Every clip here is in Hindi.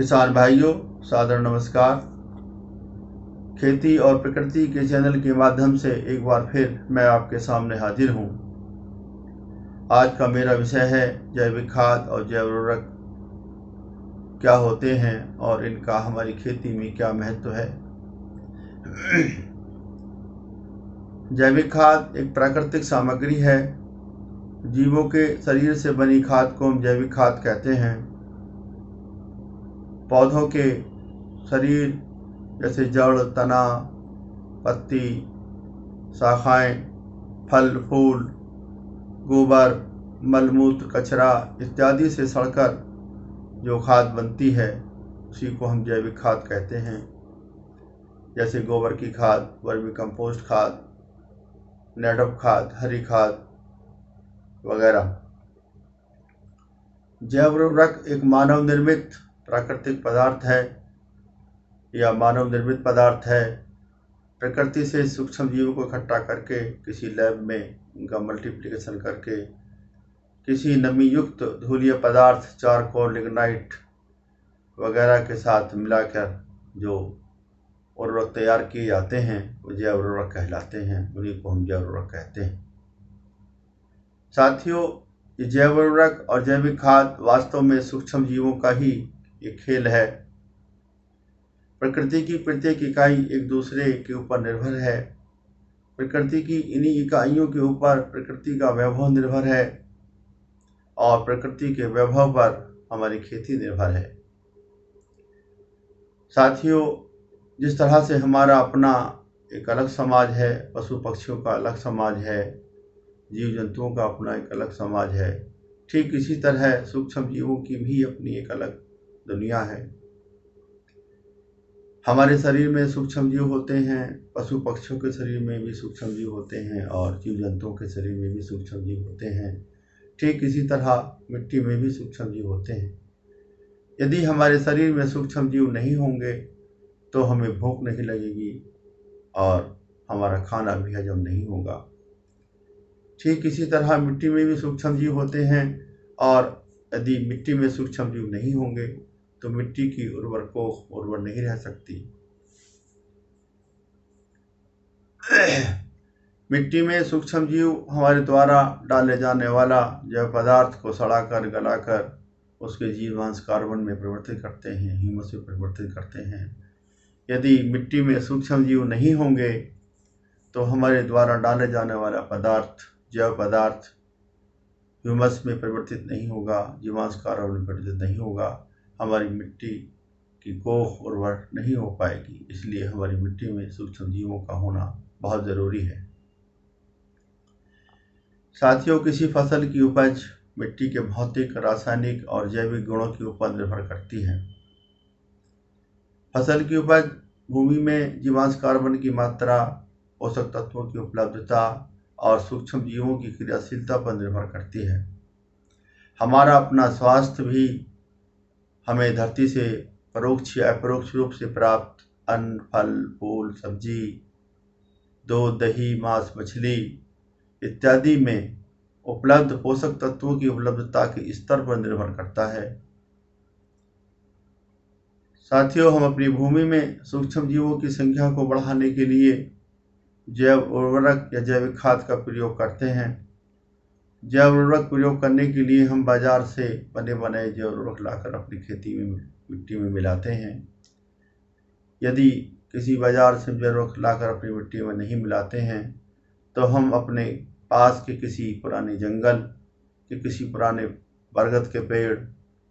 किसान भाइयों, सादर नमस्कार। खेती और प्रकृति के चैनल के माध्यम से एक बार फिर मैं आपके सामने हाजिर हूँ। आज का मेरा विषय है जैविक खाद और जैव उर्वरक क्या होते हैं और इनका हमारी खेती में क्या महत्व है। जैविक खाद एक प्राकृतिक सामग्री है। जीवों के शरीर से बनी खाद को हम जैविक खाद कहते हैं। पौधों के शरीर जैसे जड़, तना, पत्ती, शाखाएं, फल, फूल, गोबर, मलमूत्र, कचरा इत्यादि से सड़कर जो खाद बनती है उसी को हम जैविक खाद कहते हैं। जैसे गोबर की खाद, वर्मी कंपोस्ट खाद, नेडअप खाद, हरी खाद वगैरह। जैव उर्वरक एक मानव निर्मित प्राकृतिक पदार्थ है या मानव निर्मित पदार्थ है। प्रकृति से सूक्ष्म जीवों को इकट्ठा करके किसी लैब में उनका मल्टीप्लिकेशन करके किसी नमी युक्त धूलीय पदार्थ, चारकोल, लिग्नाइट वगैरह के साथ मिलाकर जो उर्वरक तैयार किए जाते हैं वो जैव उर्वरक कहलाते हैं। उन्हीं को हम जैव उर्वरक कहते हैं। साथियों, ये जैव उर्वरक और जैविक खाद वास्तव में सूक्ष्म जीवों का ही एक खेल है। प्रकृति की प्रत्येक इकाई एक दूसरे के ऊपर निर्भर है। प्रकृति की इन्हीं इकाइयों के ऊपर प्रकृति का वैभव निर्भर है और प्रकृति के वैभव पर हमारी खेती निर्भर है। साथियों, जिस तरह से हमारा अपना एक अलग समाज है, पशु पक्षियों का अलग समाज है, जीव जंतुओं का अपना एक अलग समाज है, ठीक इसी तरह सूक्ष्म जीवों की भी अपनी एक अलग दुनिया है। हमारे शरीर में सूक्ष्म जीव होते हैं, पशु पक्षियों के शरीर में भी सूक्ष्म जीव होते हैं और जीव जंतुओं के शरीर में भी सूक्ष्म जीव होते हैं। ठीक इसी तरह मिट्टी में भी सूक्ष्म जीव होते हैं। यदि हमारे शरीर में सूक्ष्म जीव नहीं होंगे तो हमें भूख नहीं लगेगी और हमारा खाना भी हजम नहीं होगा। ठीक इसी तरह मिट्टी में भी सूक्ष्म जीव होते हैं और यदि मिट्टी में सूक्ष्म जीव नहीं होंगे तो मिट्टी की उर्वर नहीं रह सकती। मिट्टी में सूक्ष्म जीव हमारे द्वारा डाले जाने वाला जैव पदार्थ को सड़ाकर, गलाकर उसके जीवांश कार्बन में परिवर्तित करते हैं, ह्यूमस में परिवर्तित करते हैं। यदि मिट्टी में सूक्ष्म जीव नहीं होंगे तो हमारे द्वारा डाले जाने वाला पदार्थ, जैव पदार्थ ह्यूमस में परिवर्तित नहीं होगा, जीवांश कार्बन में परिवर्तित नहीं होगा। हमारी मिट्टी की कोख उर्वर नहीं हो पाएगी। इसलिए हमारी मिट्टी में सूक्ष्म जीवों का होना बहुत ज़रूरी है। साथियों, किसी फसल की उपज मिट्टी के भौतिक, रासायनिक और जैविक गुणों के ऊपर निर्भर करती है। फसल की उपज भूमि में जीवांश कार्बन की मात्रा, पोषक तत्वों की उपलब्धता और सूक्ष्म जीवों की क्रियाशीलता पर निर्भर करती है। हमारा अपना स्वास्थ्य भी हमें धरती से परोक्ष या अपरोक्ष रूप से प्राप्त अन्न, फल, फूल, सब्जी, दूध, दही, मांस, मछली इत्यादि में उपलब्ध पोषक तत्वों की उपलब्धता के स्तर पर निर्भर करता है। साथियों, हम अपनी भूमि में सूक्ष्म जीवों की संख्या को बढ़ाने के लिए जैव उर्वरक या जैविक खाद का प्रयोग करते हैं। जैव उर्वरक प्रयोग करने के लिए हम बाजार से बने बनाए जैव उर्वरक लाकर अपनी खेती में, मिट्टी में मिलाते हैं। यदि किसी बाजार से जैव उर्वरक लाकर अपनी मिट्टी में नहीं मिलाते हैं तो हम अपने पास के किसी पुराने जंगल के किसी पुराने बरगद के पेड़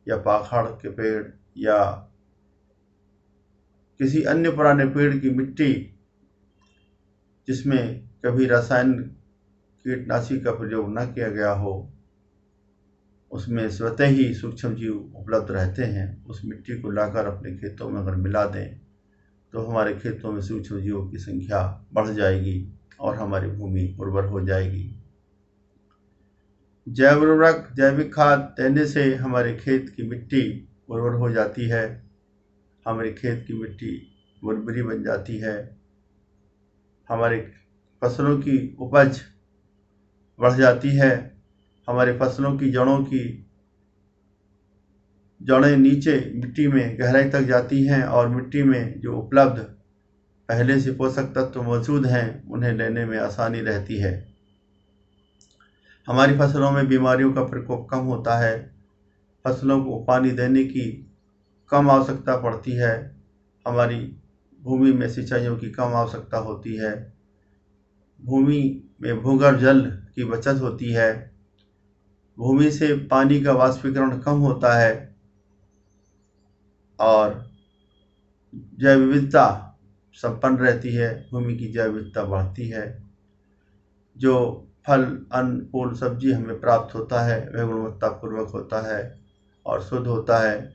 या पाखड़ के पेड़ या किसी अन्य पुराने पेड़ की मिट्टी जिसमें कभी रसायन कीटनाशी का प्रयोग न किया गया हो, उसमें स्वतः ही सूक्ष्म जीव उपलब्ध रहते हैं। उस मिट्टी को लाकर अपने खेतों में अगर मिला दें तो हमारे खेतों में सूक्ष्म जीवों की संख्या बढ़ जाएगी और हमारी भूमि उर्वर हो जाएगी। जैव उर्वरक, जैविक खाद देने से हमारे खेत की मिट्टी उर्वर हो जाती है। हमारे खेत की मिट्टी उर्वरी बन जाती है। हमारे फसलों की उपज बढ़ जाती है। हमारे फसलों की जड़ों की जड़ें नीचे मिट्टी में गहराई तक जाती हैं और मिट्टी में जो उपलब्ध पहले से पोषक तत्व मौजूद हैं उन्हें लेने में आसानी रहती है। हमारी फसलों में बीमारियों का प्रकोप कम होता है। फसलों को पानी देने की कम आवश्यकता पड़ती है। हमारी भूमि में सिंचाइयों की कम आवश्यकता होती है। भूमि में भूगर्भ जल की बचत होती है। भूमि से पानी का वाष्पीकरण कम होता है और जैव विविधता संपन्न रहती है। भूमि की जैव विविधता बढ़ती है। जो फल, अन्न, फूल, सब्जी हमें प्राप्त होता है वह गुणवत्तापूर्वक होता है और शुद्ध होता है।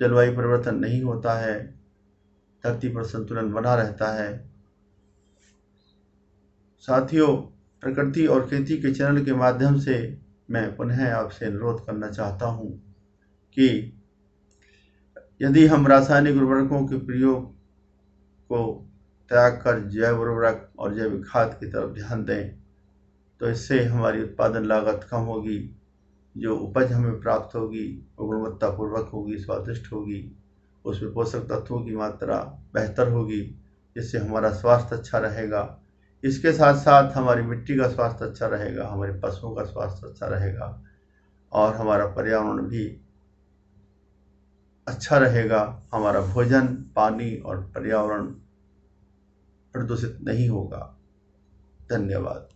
जलवायु परिवर्तन नहीं होता है। धरती पर संतुलन बना रहता है। साथियों, प्रकृति और खेती के चैनल के माध्यम से मैं पुनः आपसे अनुरोध करना चाहता हूँ कि यदि हम रासायनिक उर्वरकों के प्रयोग को त्याग कर जैव उर्वरक और जैविक खाद की तरफ ध्यान दें तो इससे हमारी उत्पादन लागत कम होगी। जो उपज हमें प्राप्त होगी वो गुणवत्तापूर्वक होगी, स्वादिष्ट होगी, उसमें पोषक तत्वों की मात्रा बेहतर होगी, जिससे हमारा स्वास्थ्य अच्छा रहेगा। इसके साथ साथ हमारी मिट्टी का स्वास्थ्य अच्छा रहेगा, हमारे पशुओं का स्वास्थ्य अच्छा रहेगा और हमारा पर्यावरण भी अच्छा रहेगा। हमारा भोजन, पानी और पर्यावरण प्रदूषित नहीं होगा। धन्यवाद।